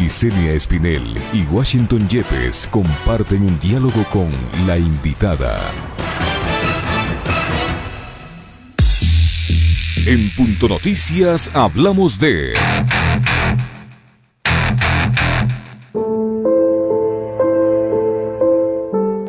Licenia Espinel y Washington Yepes comparten un diálogo con la invitada. En Punto Noticias hablamos de...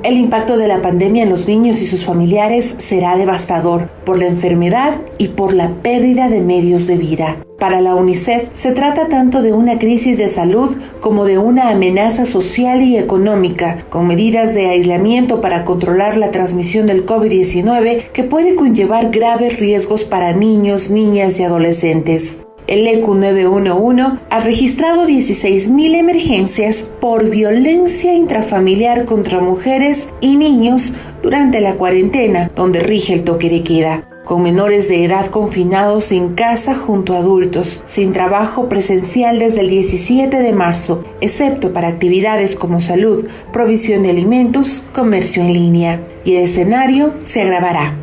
El impacto de la pandemia en los niños y sus familiares será devastador por la enfermedad y por la pérdida de medios de vida. Para la UNICEF se trata tanto de una crisis de salud como de una amenaza social y económica, con medidas de aislamiento para controlar la transmisión del COVID-19 que puede conllevar graves riesgos para niños, niñas y adolescentes. El ECU 911 ha registrado 16.000 emergencias por violencia intrafamiliar contra mujeres y niños durante la cuarentena, donde rige el toque de queda, con menores de edad confinados en casa junto a adultos, sin trabajo presencial desde el 17 de marzo, excepto para actividades como salud, provisión de alimentos, comercio en línea. Y el escenario se agravará.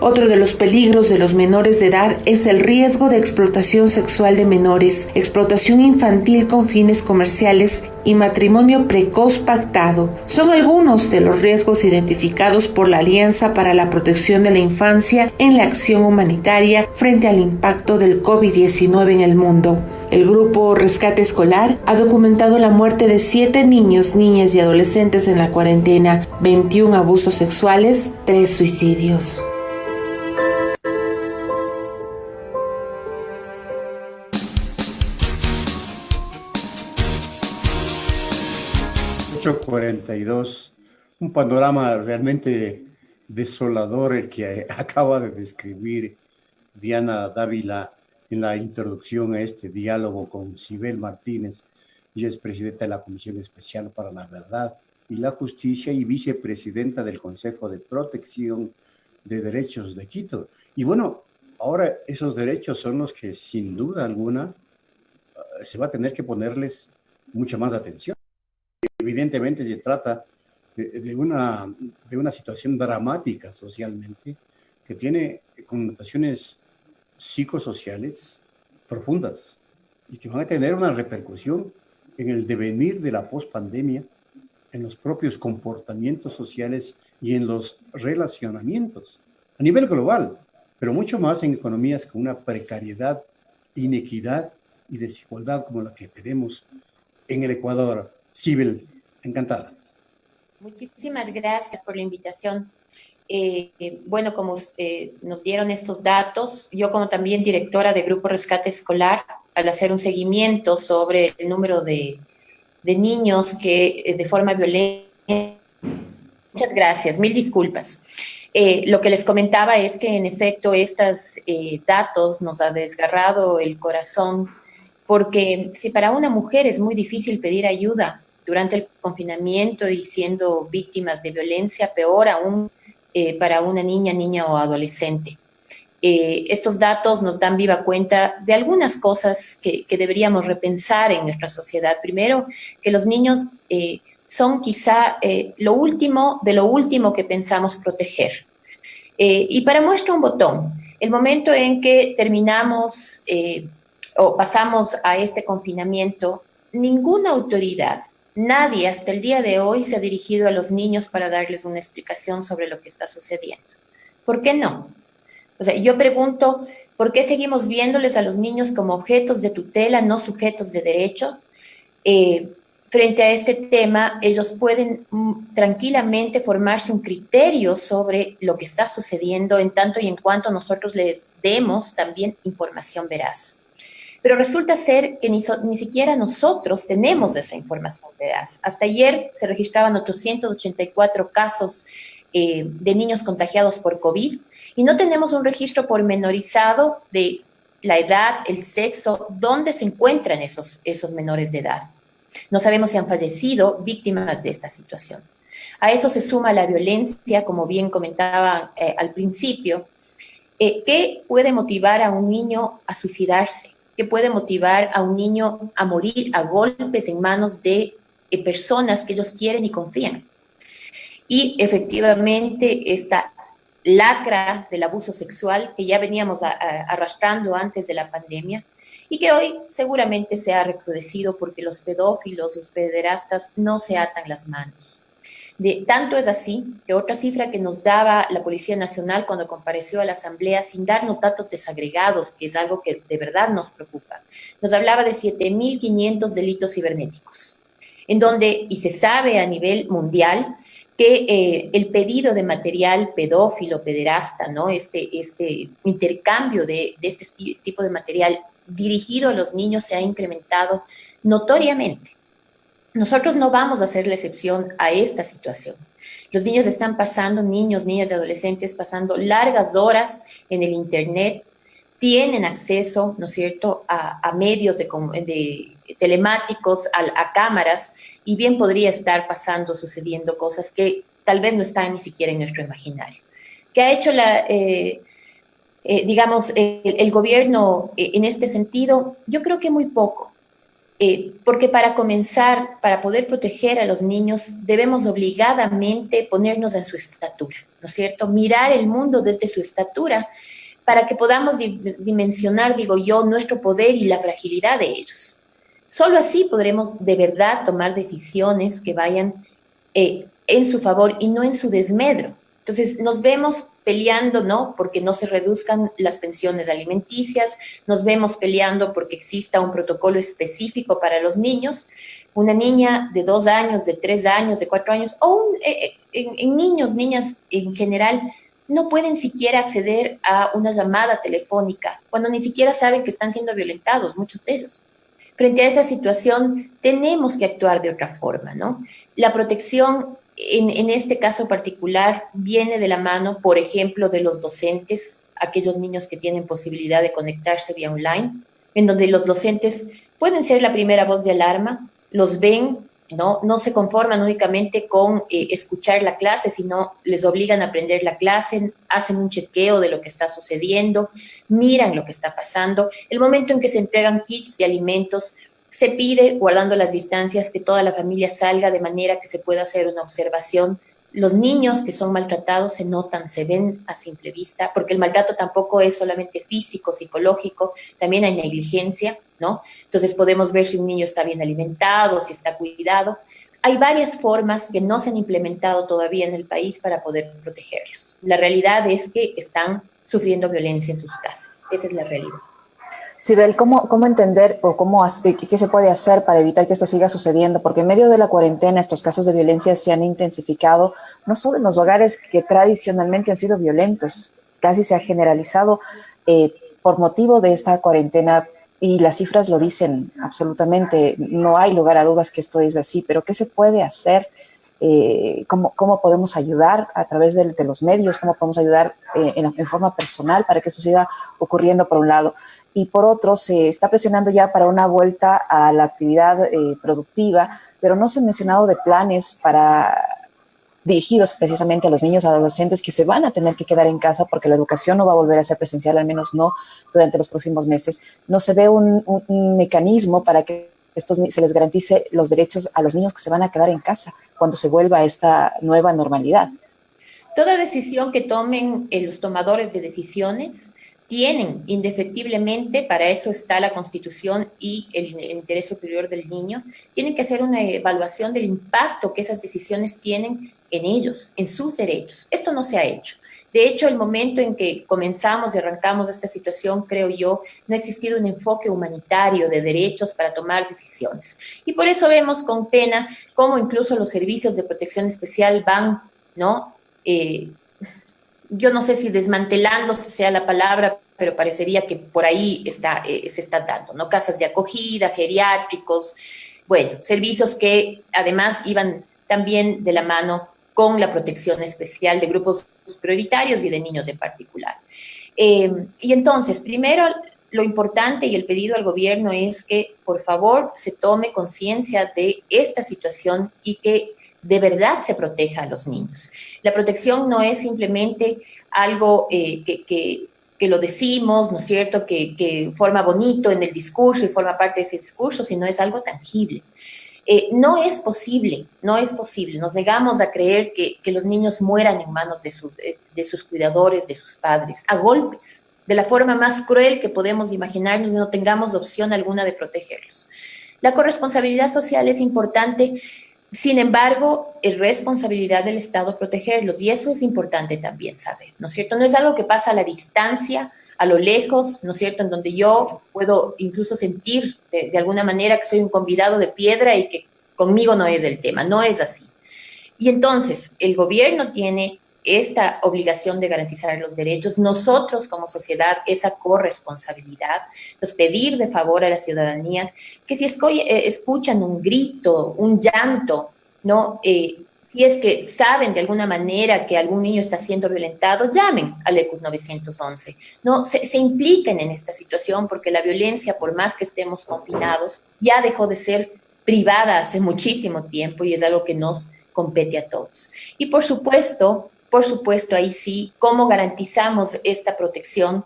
Otro de los peligros de los menores de edad es el riesgo de explotación sexual de menores, explotación infantil con fines comerciales y matrimonio precoz pactado. Son algunos de los riesgos identificados por la Alianza para la Protección de la Infancia en la acción humanitaria frente al impacto del COVID-19 en el mundo. El grupo Rescate Escolar ha documentado la muerte de 7 niños, niñas y adolescentes en la cuarentena, 21 abusos sexuales, 3 suicidios. ...42, un panorama realmente desolador el que acaba de describir Diana Dávila en la introducción a este diálogo con Sibel Martínez. Ella es presidenta de la Comisión Especial para la Verdad y la Justicia y vicepresidenta del Consejo de Protección de Derechos de Quito. Y bueno, ahora esos derechos son los que sin duda alguna se va a tener que ponerles mucha más atención. Evidentemente se trata de una situación dramática socialmente que tiene connotaciones psicosociales profundas y que van a tener una repercusión en el devenir de la pospandemia, en los propios comportamientos sociales y en los relacionamientos a nivel global, pero mucho más en economías con una precariedad, inequidad y desigualdad como la que tenemos en el Ecuador. Sibel, encantada. Muchísimas gracias por la invitación. Bueno, como nos dieron estos datos, yo como también directora de Grupo Rescate Escolar, al hacer un seguimiento sobre el número de niños que de forma violenta... Muchas gracias, mil disculpas. Lo que les comentaba es que en efecto estos datos nos ha desgarrado el corazón, porque si para una mujer es muy difícil pedir ayuda durante el confinamiento y siendo víctimas de violencia, peor aún para una niña o adolescente. Estos datos nos dan viva cuenta de algunas cosas que deberíamos repensar en nuestra sociedad. Primero, que los niños son quizá lo último que pensamos proteger. Y para muestra un botón, el momento en que terminamos o pasamos a este confinamiento, ninguna autoridad, nadie hasta el día de hoy se ha dirigido a los niños para darles una explicación sobre lo que está sucediendo. ¿Por qué no? O sea, yo pregunto, ¿por qué seguimos viéndoles a los niños como objetos de tutela, no sujetos de derechos? Frente a este tema, ellos pueden tranquilamente formarse un criterio sobre lo que está sucediendo en tanto y en cuanto nosotros les demos también información veraz. Pero resulta ser que ni siquiera nosotros tenemos esa información veraz. Hasta ayer se registraban 884 casos de niños contagiados por COVID y no tenemos un registro pormenorizado de la edad, el sexo, dónde se encuentran esos menores de edad. No sabemos si han fallecido víctimas de esta situación. A eso se suma la violencia, como bien comentaba al principio, que puede motivar a un niño a suicidarse, que puede motivar a un niño a morir a golpes en manos de personas que ellos quieren y confían. Y efectivamente esta lacra del abuso sexual que ya veníamos arrastrando antes de la pandemia y que hoy seguramente se ha recrudecido porque los pedófilos, los pederastas no se atan las manos. Tanto es así que otra cifra que nos daba la Policía Nacional cuando compareció a la Asamblea, sin darnos datos desagregados, que es algo que de verdad nos preocupa, nos hablaba de 7.500 delitos cibernéticos, en donde, y se sabe a nivel mundial, que el pedido de material pedófilo, pederasta, ¿no? Este intercambio de este tipo de material dirigido a los niños se ha incrementado notoriamente. Nosotros no vamos a hacer la excepción a esta situación. Los niños están pasando, niños, niñas y adolescentes, pasando largas horas en el Internet, tienen acceso, ¿no es cierto?, a medios de telemáticos, a cámaras, y bien podría estar pasando, sucediendo cosas que tal vez no están ni siquiera en nuestro imaginario. ¿Qué ha hecho el gobierno en este sentido? Yo creo que muy poco. Porque para comenzar, para poder proteger a los niños, debemos obligadamente ponernos en su estatura, ¿no es cierto? Mirar el mundo desde su estatura para que podamos dimensionar, digo yo, nuestro poder y la fragilidad de ellos. Solo así podremos de verdad tomar decisiones que vayan en su favor y no en su desmedro. Entonces, nos vemos peleando, ¿no?, porque no se reduzcan las pensiones alimenticias, nos vemos peleando porque exista un protocolo específico para los niños. Una niña de 2 años, de 3 años, de 4 años, o en niños, niñas en general, no pueden siquiera acceder a una llamada telefónica, cuando ni siquiera saben que están siendo violentados, muchos de ellos. Frente a esa situación, tenemos que actuar de otra forma, ¿no? La protección en este caso particular viene de la mano, por ejemplo, de los docentes, aquellos niños que tienen posibilidad de conectarse vía online, en donde los docentes pueden ser la primera voz de alarma, los ven, no se conforman únicamente con escuchar la clase, sino les obligan a aprender la clase, hacen un chequeo de lo que está sucediendo, miran lo que está pasando. El momento en que se entregan kits de alimentos, se pide, guardando las distancias, que toda la familia salga de manera que se pueda hacer una observación. Los niños que son maltratados se notan, se ven a simple vista, porque el maltrato tampoco es solamente físico, psicológico, también hay negligencia, ¿no? Entonces podemos ver si un niño está bien alimentado, si está cuidado. Hay varias formas que no se han implementado todavía en el país para poder protegerlos. La realidad es que están sufriendo violencia en sus casas. Esa es la realidad. Sibel, ¿cómo entender o qué se puede hacer para evitar que esto siga sucediendo? Porque en medio de la cuarentena estos casos de violencia se han intensificado, no solo en los hogares que tradicionalmente han sido violentos, casi se ha generalizado por motivo de esta cuarentena, y las cifras lo dicen absolutamente, no hay lugar a dudas que esto es así, pero ¿qué se puede hacer? ¿Cómo podemos ayudar a través de los medios? ¿Cómo podemos ayudar en forma personal para que esto siga ocurriendo, por un lado? Y por otro, se está presionando ya para una vuelta a la actividad productiva, pero no se han mencionado de planes dirigidos precisamente a los niños y adolescentes que se van a tener que quedar en casa porque la educación no va a volver a ser presencial, al menos no durante los próximos meses. No se ve un mecanismo para que se les garantice los derechos a los niños que se van a quedar en casa cuando se vuelva a esta nueva normalidad. Toda decisión que tomen los tomadores de decisiones tienen indefectiblemente, para eso está la Constitución y el interés superior del niño, tienen que hacer una evaluación del impacto que esas decisiones tienen en ellos, en sus derechos. Esto no se ha hecho. De hecho, el momento en que comenzamos y arrancamos esta situación, creo yo, no ha existido un enfoque humanitario de derechos para tomar decisiones. Y por eso vemos con pena cómo incluso los servicios de protección especial van, ¿no? Yo no sé si desmantelándose sea la palabra, pero parecería que por ahí se está dando, ¿no? Casas de acogida, geriátricos, bueno, servicios que además iban también de la mano con la protección especial de grupos prioritarios y de niños en particular. Y entonces, primero, lo importante y el pedido al gobierno es que, por favor, se tome conciencia de esta situación y que de verdad se proteja a los niños. La protección no es simplemente algo que lo decimos, ¿no es cierto?, que forma bonito en el discurso y forma parte de ese discurso, sino es algo tangible. No es posible, nos negamos a creer que los niños mueran en manos de sus cuidadores, de sus padres, a golpes, de la forma más cruel que podemos imaginarnos, no tengamos opción alguna de protegerlos. La corresponsabilidad social es importante, sin embargo, es responsabilidad del Estado protegerlos, y eso es importante también saber, ¿no es cierto? No es algo que pasa a la distancia, a lo lejos, ¿no es cierto?, en donde yo puedo incluso sentir de alguna manera que soy un convidado de piedra y que conmigo no es el tema, no es así. Y entonces, el gobierno tiene esta obligación de garantizar los derechos, nosotros como sociedad esa corresponsabilidad, pues pedir de favor a la ciudadanía que si escuchan un grito, un llanto, ¿no? Si es que saben de alguna manera que algún niño está siendo violentado, llamen al ECUS 911, ¿no? Se impliquen en esta situación, porque la violencia, por más que estemos confinados, ya dejó de ser privada hace muchísimo tiempo y es algo que nos compete a todos. Y por supuesto, ahí sí, ¿cómo garantizamos esta protección?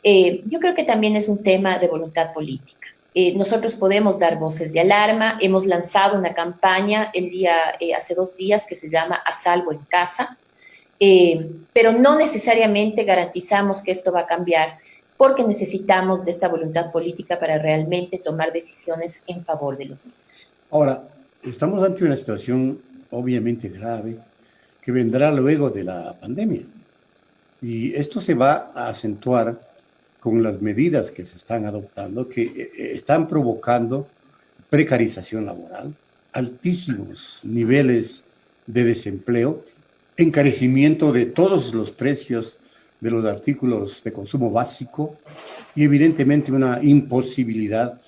Yo creo que también es un tema de voluntad política. Nosotros podemos dar voces de alarma, hemos lanzado una campaña hace 2 días que se llama A Salvo en Casa, pero no necesariamente garantizamos que esto va a cambiar, porque necesitamos de esta voluntad política para realmente tomar decisiones en favor de los niños. Ahora, estamos ante una situación obviamente grave que vendrá luego de la pandemia. Y esto se va a acentuar con las medidas que se están adoptando, que están provocando precarización laboral, altísimos niveles de desempleo, encarecimiento de todos los precios de los artículos de consumo básico y evidentemente una imposibilidad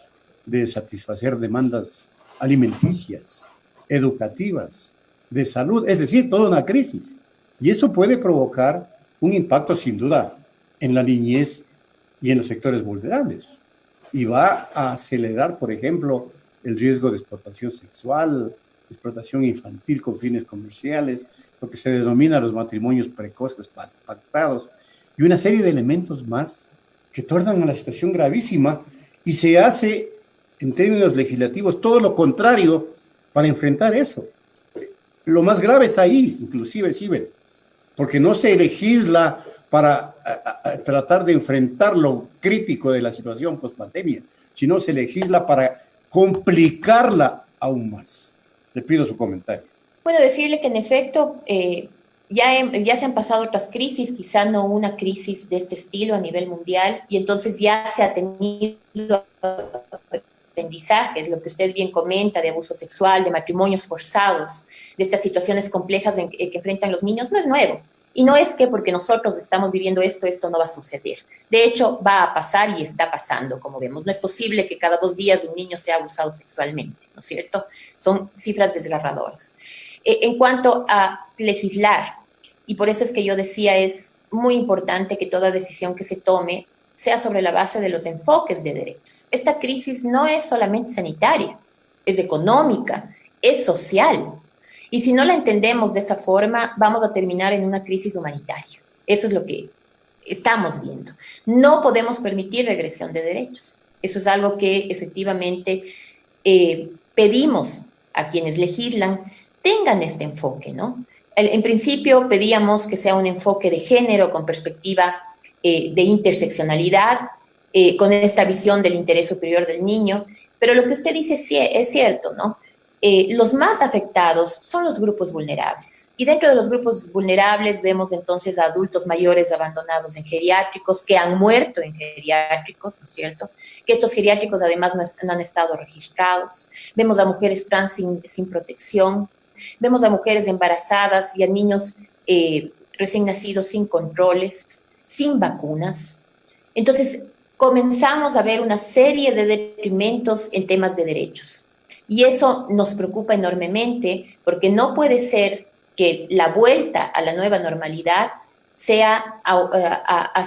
de satisfacer demandas alimenticias, educativas, de salud, es decir, toda una crisis. Y eso puede provocar un impacto sin duda en la niñez y en los sectores vulnerables. Y va a acelerar, por ejemplo, el riesgo de explotación sexual, explotación infantil con fines comerciales, lo que se denomina los matrimonios precoces pactados, y una serie de elementos más que tornan a la situación gravísima, y se hace, en términos legislativos, todo lo contrario para enfrentar eso. Lo más grave está ahí, inclusive, Sibel, porque no se legisla para tratar de enfrentar lo crítico de la situación post-pandemia, sino se legisla para complicarla aún más. Le pido su comentario. Bueno, decirle que en efecto ya se han pasado otras crisis, quizá no una crisis de este estilo a nivel mundial, y entonces ya se ha tenido aprendizajes, lo que usted bien comenta, de abuso sexual, de matrimonios forzados, de estas situaciones complejas que enfrentan los niños, no es nuevo. Y no es que porque nosotros estamos viviendo esto no va a suceder. De hecho, va a pasar y está pasando, como vemos. No es posible que cada 2 días un niño sea abusado sexualmente, ¿no es cierto? Son cifras desgarradoras. En cuanto a legislar, y por eso es que yo decía, es muy importante que toda decisión que se tome sea sobre la base de los enfoques de derechos. Esta crisis no es solamente sanitaria, es económica, es social. Y si no la entendemos de esa forma, vamos a terminar en una crisis humanitaria. Eso es lo que estamos viendo. No podemos permitir regresión de derechos. Eso es algo que efectivamente pedimos a quienes legislan tengan este enfoque, ¿no? En principio pedíamos que sea un enfoque de género con perspectiva de interseccionalidad, con esta visión del interés superior del niño, pero lo que usted dice es cierto, ¿no? Los más afectados son los grupos vulnerables. Y dentro de los grupos vulnerables vemos entonces a adultos mayores abandonados en geriátricos, que han muerto en geriátricos, ¿no es cierto? Que estos geriátricos además no han estado registrados. Vemos a mujeres trans sin protección. Vemos a mujeres embarazadas y a niños recién nacidos sin controles, sin vacunas. Entonces, comenzamos a ver una serie de detrimentos en temas de derechos. Y eso nos preocupa enormemente, porque no puede ser que la vuelta a la nueva normalidad sea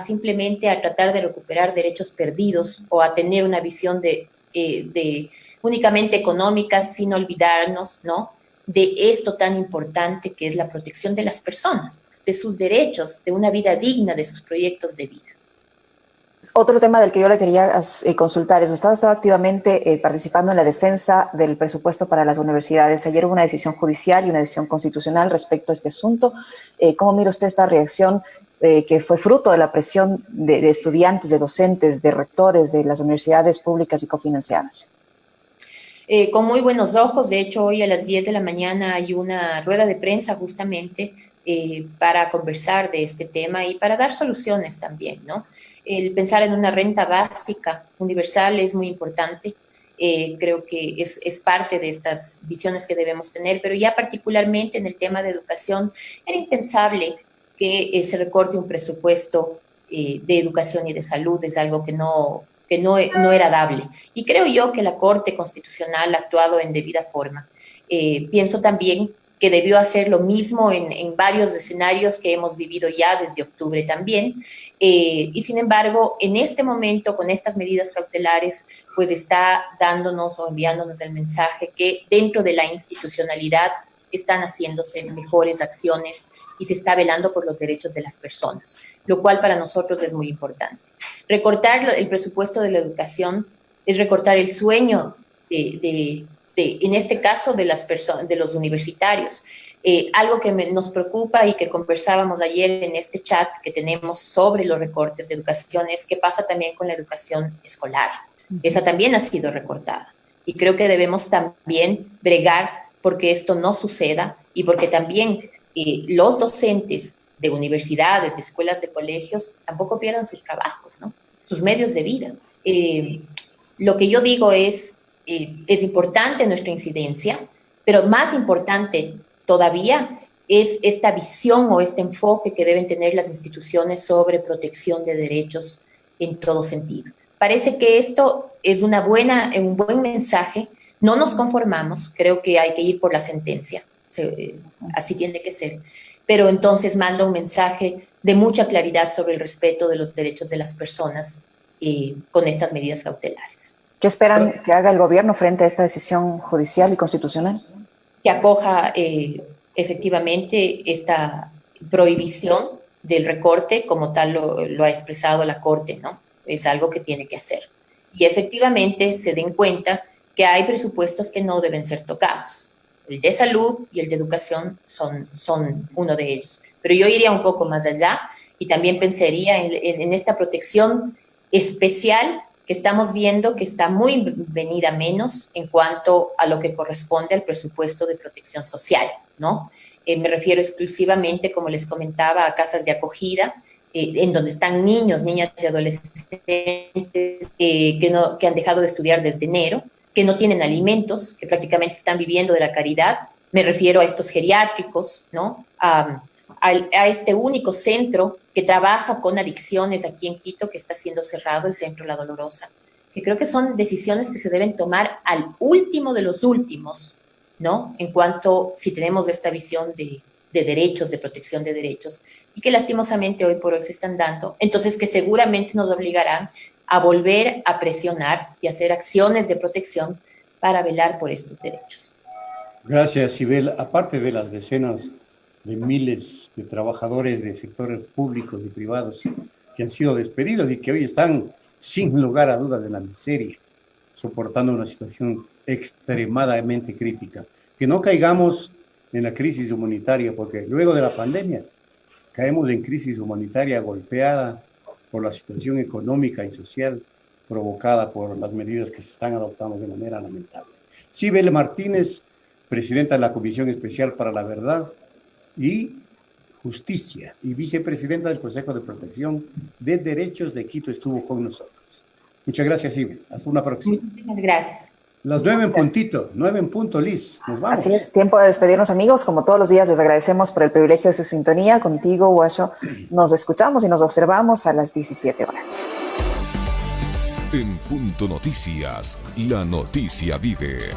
simplemente a tratar de recuperar derechos perdidos o a tener una visión de únicamente económica, sin olvidarnos, ¿no?, de esto tan importante que es la protección de las personas, de sus derechos, de una vida digna, de sus proyectos de vida. Otro tema del que yo le quería consultar es, usted estaba activamente participando en la defensa del presupuesto para las universidades. Ayer hubo una decisión judicial y una decisión constitucional respecto a este asunto. ¿Cómo mira usted esta reacción que fue fruto de la presión de estudiantes, de docentes, de rectores de las universidades públicas y cofinanciadas? Con muy buenos ojos. De hecho, hoy a las 10 de la mañana hay una rueda de prensa justamente para conversar de este tema y para dar soluciones también, ¿no? El pensar en una renta básica universal es muy importante. Creo que es parte de estas visiones que debemos tener, pero ya particularmente en el tema de educación, era impensable que se recorte un presupuesto de educación y de salud. Es algo que no era dable. Y creo yo que la Corte Constitucional ha actuado en debida forma. Pienso también que debió hacer lo mismo en varios escenarios que hemos vivido ya desde octubre también. Y sin embargo, en este momento, con estas medidas cautelares, pues está dándonos o enviándonos el mensaje que dentro de la institucionalidad están haciéndose mejores acciones y se está velando por los derechos de las personas, lo cual para nosotros es muy importante. Recortar el presupuesto de la educación es recortar el sueño en este caso, de los universitarios. Algo que nos preocupa y que conversábamos ayer en este chat que tenemos sobre los recortes de educación es qué pasa también con la educación escolar. Esa también ha sido recortada. Y creo que debemos también bregar porque esto no suceda y porque también los docentes de universidades, de escuelas, de colegios, tampoco pierdan sus trabajos, ¿no? Sus medios de vida. Lo que yo digo es importante nuestra incidencia, pero más importante todavía es esta visión o este enfoque que deben tener las instituciones sobre protección de derechos en todo sentido. Parece que esto es un buen mensaje. No nos conformamos, creo que hay que ir por la sentencia, así tiene que ser, pero entonces manda un mensaje de mucha claridad sobre el respeto de los derechos de las personas con estas medidas cautelares. ¿Qué esperan que haga el gobierno frente a esta decisión judicial y constitucional? Que acoja efectivamente esta prohibición del recorte, como tal lo ha expresado la Corte, ¿no? Es algo que tiene que hacer. Y efectivamente se den cuenta que hay presupuestos que no deben ser tocados. El de salud y el de educación son uno de ellos. Pero yo iría un poco más allá y también pensaría en esta protección especial que estamos viendo que está muy venida menos en cuanto a lo que corresponde al presupuesto de protección social, ¿no? Me refiero exclusivamente, como les comentaba, a casas de acogida, en donde están niños, niñas y adolescentes que han dejado de estudiar desde enero, que no tienen alimentos, que prácticamente están viviendo de la caridad. Me refiero a estos geriátricos, ¿no? A este único centro que trabaja con adicciones aquí en Quito, que está siendo cerrado, el Centro La Dolorosa, que creo que son decisiones que se deben tomar al último de los últimos, ¿no? En cuanto, si tenemos esta visión de derechos, de protección de derechos, y que lastimosamente hoy por hoy se están dando, entonces que seguramente nos obligarán a volver a presionar y hacer acciones de protección para velar por estos derechos. Gracias, Sibel. Aparte de las decenas de miles de trabajadores de sectores públicos y privados que han sido despedidos y que hoy están, sin lugar a dudas, en la miseria, soportando una situación extremadamente crítica. Que no caigamos en la crisis humanitaria, porque luego de la pandemia caemos en crisis humanitaria golpeada por la situación económica y social provocada por las medidas que se están adoptando de manera lamentable. Sibel Martínez, presidenta de la Comisión Especial para la Verdad y Justicia y vicepresidenta del Consejo de Protección de Derechos de Quito, estuvo con nosotros. Muchas gracias, Sibel. Hasta una próxima. Muchísimas gracias. Las 9 en puntito, 9 en punto, Liz. Nos vamos. Así es, tiempo de despedirnos, amigos. Como todos los días, les agradecemos por el privilegio de su sintonía. Contigo, Guacho, nos escuchamos y nos observamos a las 17 horas. En Punto Noticias, la noticia vive.